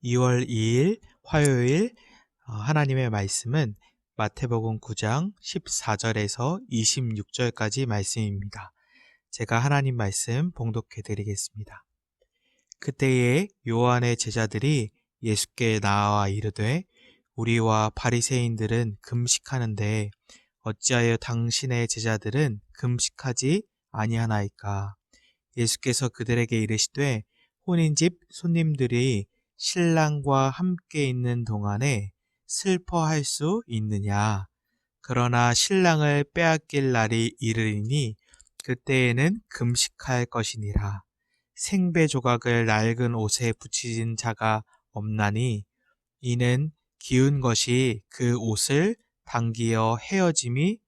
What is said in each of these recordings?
2월 2일 화요일 하나님의 말씀은 마태복음 9장 14절에서 26절까지 말씀입니다. 제가 하나님 말씀 봉독해 드리겠습니다. 그때에 요한의 제자들이 예수께 나와 이르되 우리와 바리새인들은 금식하는데 어찌하여 당신의 제자들은 금식하지 아니하나이까? 예수께서 그들에게 이르시되 혼인집 손님들이 신랑과 함께 있는 동안에 슬퍼할 수 있느냐? 그러나 신랑을 빼앗길 날이 이르리니 그때에는 금식할 것이니라. 생배 조각을 낡은 옷에 붙이진 자가 없나니 이는 기운 것이 그 옷을 당기어 헤어짐이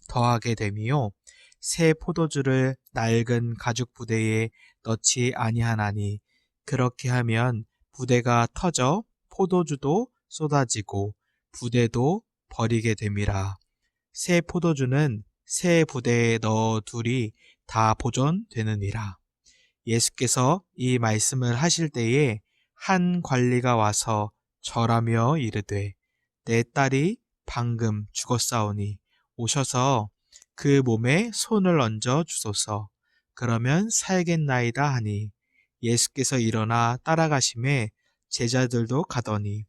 더하게 됨이요 새 포도주를 낡은 가죽 부대에 넣지 아니하나니 그렇게 하면 부대가 터져 포도주도 쏟아지고 부대도 버리게 됨이라. 새 포도주는 새 부대에 넣어둘이 다 보존되느니라. 예수께서 이 말씀을 하실 때에 한 관리가 와서 절하며 이르되 내 딸이 방금 죽었사오니 오셔서 그 몸에 손을 얹어 주소서. 그러면 살겠나이다 하니 예수께서 일어나 따라가심에 제자들도 가더니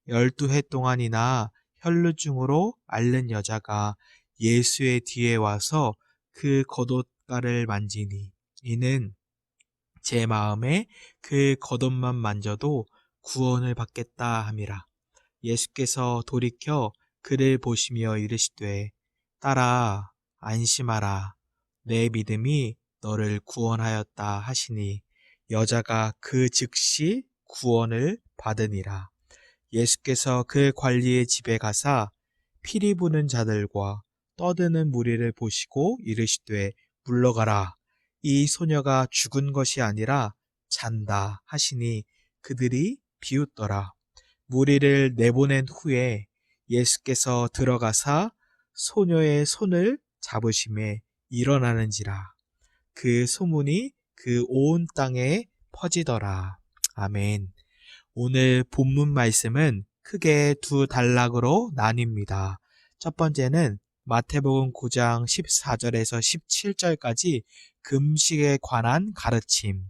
12해 동안이나 혈루증으로 앓는 여자가 예수의 뒤에 와서 그 겉옷가를 만지니 이는 제 마음에 그 겉옷만 만져도 구원을 받겠다 함이라. 예수께서 돌이켜 그를 보시며 이르시되 딸아 안심하라 내 믿음이 너를 구원하였다 하시니 여자가 그 즉시 구원을 받으니라. 예수께서 그 관리의 집에 가사 피리 부는 자들과 떠드는 무리를 보시고 이르시되 물러가라 이 소녀가 죽은 것이 아니라 잔다 하시니 그들이 비웃더라. 무리를 내보낸 후에 예수께서 들어가사 소녀의 손을 잡으심에 일어나는지라. 그 소문이 그 온 땅에 퍼지더라. 아멘. 오늘 본문 말씀은 크게 두 단락으로 나뉩니다. 첫 번째는 마태복음 9장 14절에서 17절까지 금식에 관한 가르침.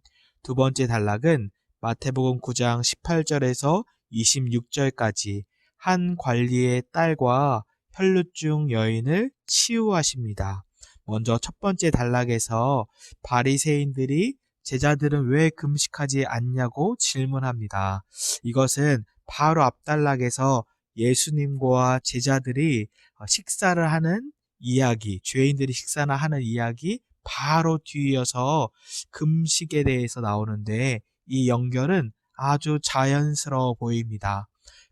두 번째 단락은 마태복음 9장 18절에서 26절까지 한 관리의 딸과 혈루증 여인을 치유하십니다. 먼저 첫 번째 단락에서 바리새인들이 제자들은 왜 금식하지 않냐고 질문합니다. 이것은 바로 앞 단락에서 예수님과 제자들이 식사를 하는 이야기, 죄인들이 식사나 하는 이야기 바로 뒤이어서 금식에 대해서 나오는데 이 연결은 아주 자연스러워 보입니다.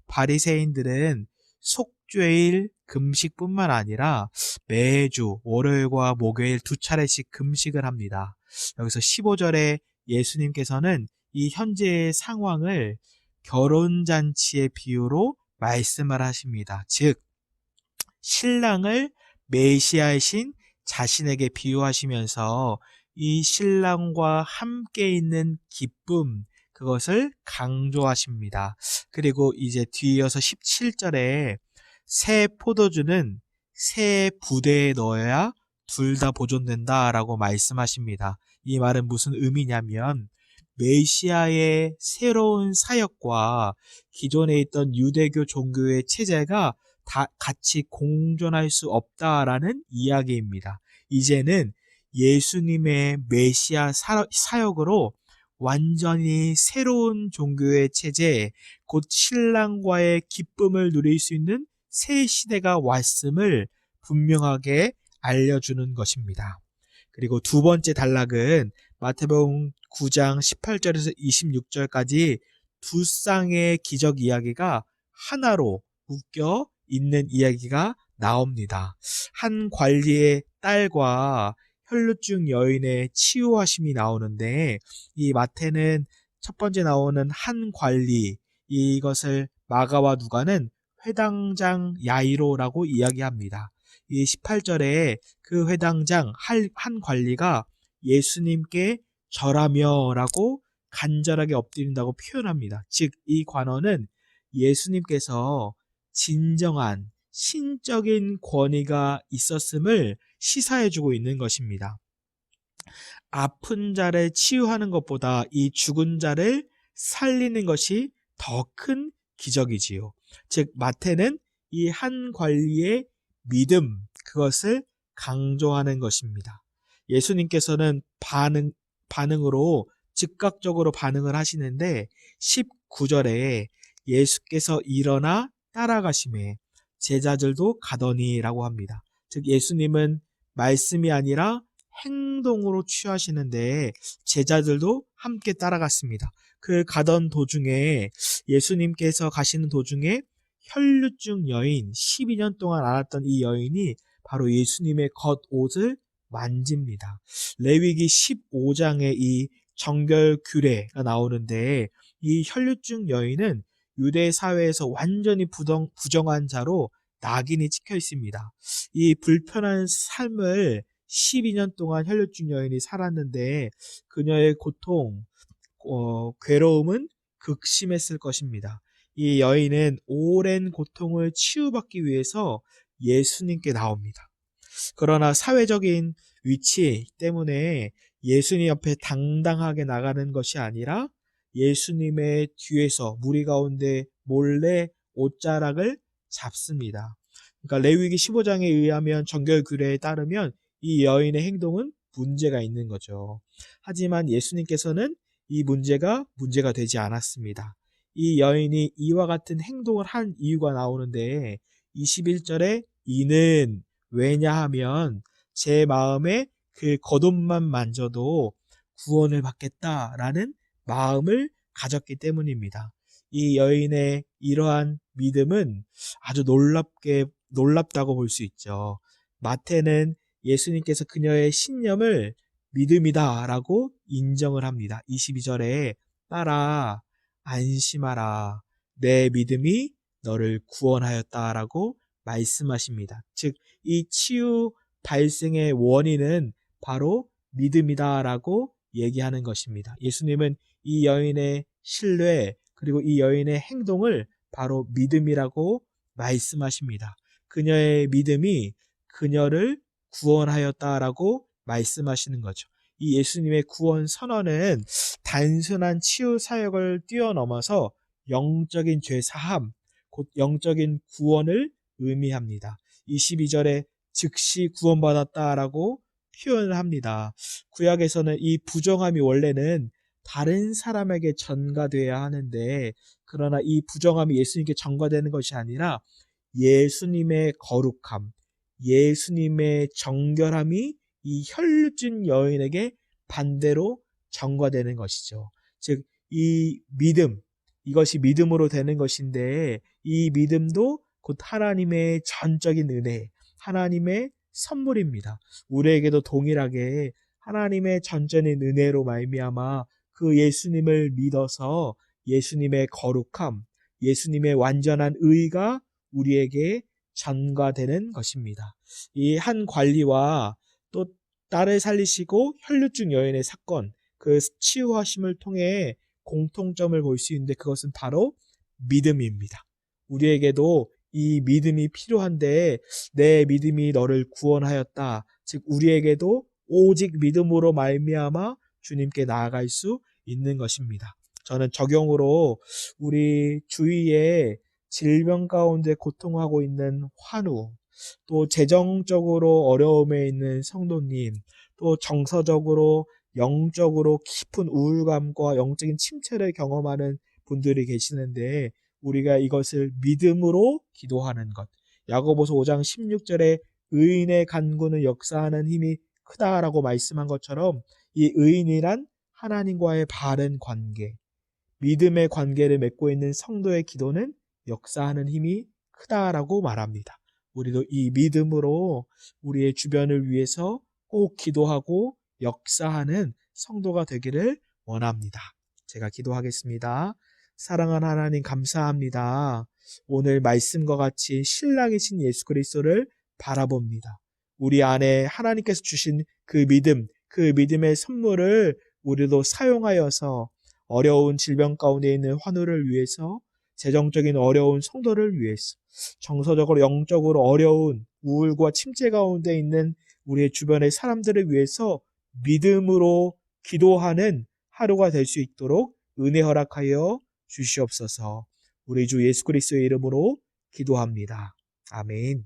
바리새인들은 속죄일 금식뿐만 아니라 매주 월요일과 목요일 두 차례씩 금식을 합니다. 여기서 15절에 예수님께서는 이 현재의 상황을 결혼잔치의 비유로 말씀을 하십니다. 즉 신랑을 메시아이신 자신에게 비유하시면서 이 신랑과 함께 있는 기쁨 그것을 강조하십니다. 그리고 이제 뒤이어서 17절에 새 포도주는 새 부대에 넣어야 둘 다 보존된다 라고 말씀하십니다. 이 말은 무슨 의미냐면 메시아의 새로운 사역과 기존에 있던 유대교 종교의 체제가 다 같이 공존할 수 없다라는 이야기입니다. 이제는 예수님의 메시아 사역으로 완전히 새로운 종교의 체제, 곧 신랑과의 기쁨을 누릴 수 있는 새 시대가 왔음을 분명하게 알려주는 것입니다. 그리고 두 번째 단락은 마태복음 9장 18절에서 26절까지 두 쌍의 기적 이야기가 하나로 묶여 있는 이야기가 나옵니다. 한 관리의 딸과 혈루증 여인의 치유하심이 나오는데 이 마태는 첫 번째 나오는 한 관리 이것을 마가와 누가는 회당장 야이로라고 이야기합니다. 이 18절에 그 회당장 한 관리가 예수님께 절하며 라고 간절하게 엎드린다고 표현합니다. 즉, 이 관원은 예수님께서 진정한 신적인 권위가 있었음을 시사해주고 있는 것입니다. 아픈 자를 치유하는 것보다 이 죽은 자를 살리는 것이 더 큰 기적이지요. 즉, 마태는 이 한 관리의 믿음, 그것을 강조하는 것입니다. 예수님께서는 반응으로 즉각적으로 반응을 하시는데 19절에 예수께서 일어나 따라가심에 제자들도 가더니라고 합니다. 즉, 예수님은 말씀이 아니라 행동으로 취하시는데 제자들도 함께 따라갔습니다. 그 가던 도중에, 예수님께서 가시는 도중에 혈류증 여인, 12년 동안 앓았던 이 여인이 바로 예수님의 겉옷을 만집니다. 레위기 15장에 이 정결 규례가 나오는데, 이 혈류증 여인은 유대 사회에서 완전히 부정한 자로 낙인이 찍혀 있습니다. 이 불편한 삶을 12년 동안 혈류증 여인이 살았는데 그녀의 고통, 괴로움은 극심했을 것입니다. 이 여인은 오랜 고통을 치유받기 위해서 예수님께 나옵니다. 그러나 사회적인 위치 때문에 예수님 옆에 당당하게 나가는 것이 아니라 예수님의 뒤에서 무리 가운데 몰래 옷자락을 잡습니다. 그러니까 레위기 15장에 의하면 정결 규례에 따르면 이 여인의 행동은 문제가 있는 거죠. 하지만 예수님께서는 이 문제가 되지 않았습니다. 이 여인이 이와 같은 행동을 한 이유가 나오는데 21절에 이는 왜냐하면 제 마음에 그 겉옷만 만져도 구원을 받겠다라는 마음을 가졌기 때문입니다. 이 여인의 이러한 믿음은 아주 놀랍다고 볼 수 있죠. 마태는 예수님께서 그녀의 신념을 믿음이다라고 인정을 합니다. 22절에 따라 안심하라 내 믿음이 너를 구원하였다라고 말씀하십니다. 즉, 이 치유 발생의 원인은 바로 믿음이다라고 얘기하는 것입니다. 예수님은 이 여인의 신뢰 그리고 이 여인의 행동을 바로 믿음이라고 말씀하십니다. 그녀의 믿음이 그녀를 구원하였다라고 말씀하시는 거죠. 이 예수님의 구원 선언은 단순한 치유 사역을 뛰어넘어서 영적인 죄 사함, 곧 영적인 구원을 의미합니다. 22절에 즉시 구원받았다라고 표현을 합니다. 구약에서는 이 부정함이 원래는 다른 사람에게 전가돼야 하는데, 그러나 이 부정함이 예수님께 전가되는 것이 아니라 예수님의 거룩함, 예수님의 정결함이 이 혈류증 여인에게 반대로 전가되는 것이죠. 즉, 이 믿음, 이것이 믿음으로 되는 것인데 이 믿음도 곧 하나님의 전적인 은혜, 하나님의 선물입니다. 우리에게도 동일하게 하나님의 전적인 은혜로 말미암아 그 예수님을 믿어서 예수님의 거룩함, 예수님의 완전한 의가 우리에게 전가되는 것입니다. 이 한 관리와 또 딸을 살리시고 혈류증 여인의 사건, 그 치유하심을 통해 공통점을 볼 수 있는데 그것은 바로 믿음입니다. 우리에게도 이 믿음이 필요한데 내 믿음이 너를 구원하였다. 즉, 우리에게도 오직 믿음으로 말미암아 주님께 나아갈 수 있는 것입니다. 저는 적용으로 우리 주위에 질병 가운데 고통하고 있는 환우, 또 재정적으로 어려움에 있는 성도님, 또 정서적으로 영적으로 깊은 우울감과 영적인 침체를 경험하는 분들이 계시는데 우리가 이것을 믿음으로 기도하는 것. 야고보서 5장 16절에 의인의 간구는 역사하는 힘이 크다라고 말씀한 것처럼 이 의인이란 하나님과의 바른 관계, 믿음의 관계를 맺고 있는 성도의 기도는 역사하는 힘이 크다라고 말합니다. 우리도 이 믿음으로 우리의 주변을 위해서 꼭 기도하고 역사하는 성도가 되기를 원합니다. 제가 기도하겠습니다. 사랑하는 하나님, 감사합니다. 오늘 말씀과 같이 신랑이신 예수 그리스도를 바라봅니다. 우리 안에 하나님께서 주신 그 믿음, 그 믿음의 선물을 우리도 사용하여서 어려운 질병 가운데 있는 환우를 위해서, 재정적인 어려운 성도를 위해서, 정서적으로 영적으로 어려운 우울과 침체 가운데 있는 우리의 주변의 사람들을 위해서 믿음으로 기도하는 하루가 될 수 있도록 은혜 허락하여 주시옵소서. 우리 주 예수 그리스도의 이름으로 기도합니다. 아멘.